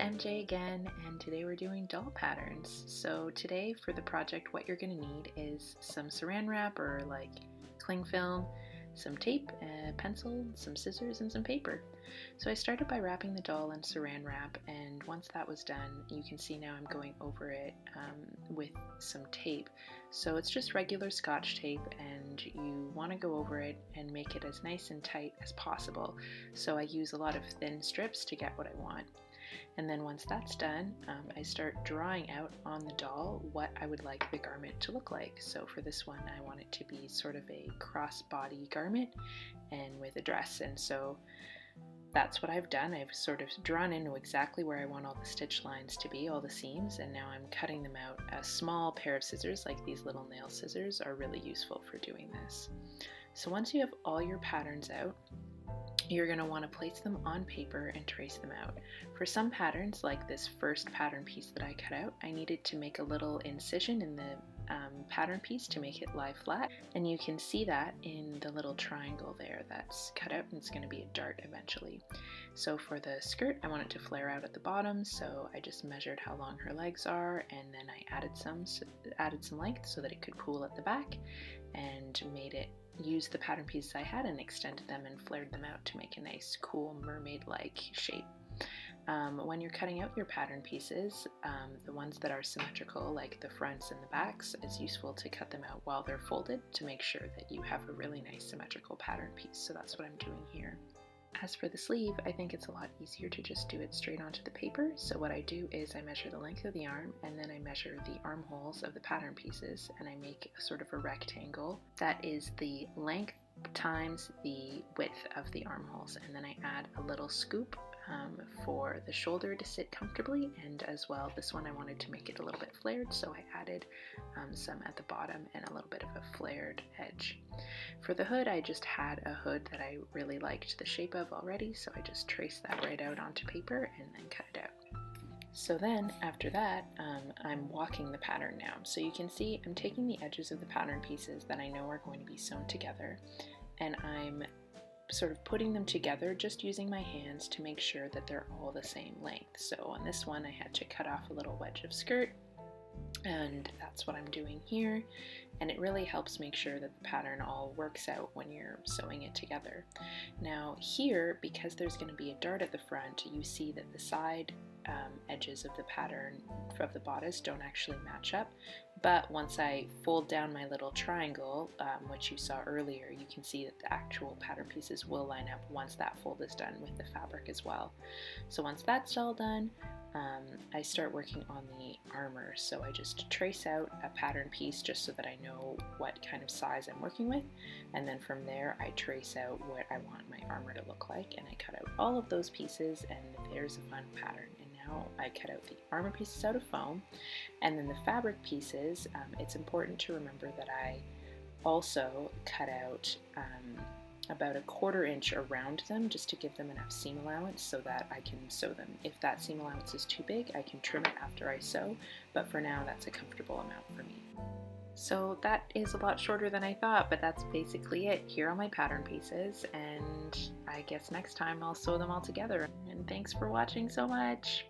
MJ again, and today we're doing doll patterns. So today for the project what you're going to need is some saran wrap or like cling film, some tape, a pencil, some scissors, and some paper. So I started by wrapping the doll in saran wrap, and once that was done, you can see now I'm going over it with some tape. So it's just regular Scotch tape, and you want to go over it and make it as nice and tight as possible. So I use a lot of thin strips to get what I want. And then once that's done, I start drawing out on the doll what I would like the garment to look like. So for this one, I want it to be sort of a crossbody garment and with a dress. And so that's what I've done. I've sort of drawn into exactly where I want all the stitch lines to be, all the seams, and now I'm cutting them out. A small pair of scissors, like these little nail scissors, are really useful for doing this. So once you have all your patterns out, you're going to want to place them on paper and trace them out. For some patterns, like this first pattern piece that I cut out, I needed to make a little incision in the pattern piece to make it lie flat, and you can see that in the little triangle there that's cut out, and it's going to be a dart eventually. So for the skirt, I want it to flare out at the bottom, so I just measured how long her legs are, and then I added some length so that it could pool at the back, and made it use the pattern pieces I had and extended them and flared them out to make a nice cool mermaid-like shape. When you're cutting out your pattern pieces, the ones that are symmetrical, like the fronts and the backs, it's useful to cut them out while they're folded to make sure that you have a really nice symmetrical pattern piece. So that's what I'm doing here. As for the sleeve, I think it's a lot easier to just do it straight onto the paper. So what I do is I measure the length of the arm, and then I measure the armholes of the pattern pieces, and I make a sort of a rectangle that is the length times the width of the armholes, and then I add a little scoop for the shoulder to sit comfortably, and as well this one I wanted to make it a little bit flared, so I added some at the bottom and a little bit of a flared edge. For the hood, I just had a hood that I really liked the shape of already, so I just traced that right out onto paper and then cut it out. So then after that, I'm walking the pattern now. So you can see I'm taking the edges of the pattern pieces that I know are going to be sewn together, and I'm sort of putting them together just using my hands to make sure that they're all the same length. So on this one I had to cut off a little wedge of skirt, and that's what I'm doing here, and it really helps make sure that the pattern all works out when you're sewing it together. Now here, because there's going to be a dart at the front, you see that the side edges of the pattern of the bodice don't actually match up, but once I fold down my little triangle, which you saw earlier, you can see that the actual pattern pieces will line up once that fold is done with the fabric as well. So once that's all done, I start working on the armor. So I just trace out a pattern piece just so that I know what kind of size I'm working with, and then from there I trace out what I want my armor to look like, and I cut out all of those pieces, and there's a fun pattern. And now I cut out the armor pieces out of foam, and then the fabric pieces, it's important to remember that I also cut out about a 1/4 inch around them just to give them enough seam allowance so that I can sew them. If that seam allowance is too big, I can trim it after I sew, but for now that's a comfortable amount for me. So that is a lot shorter than I thought, but that's basically it. Here are my pattern pieces, and I guess next time I'll sew them all together. And thanks for watching so much!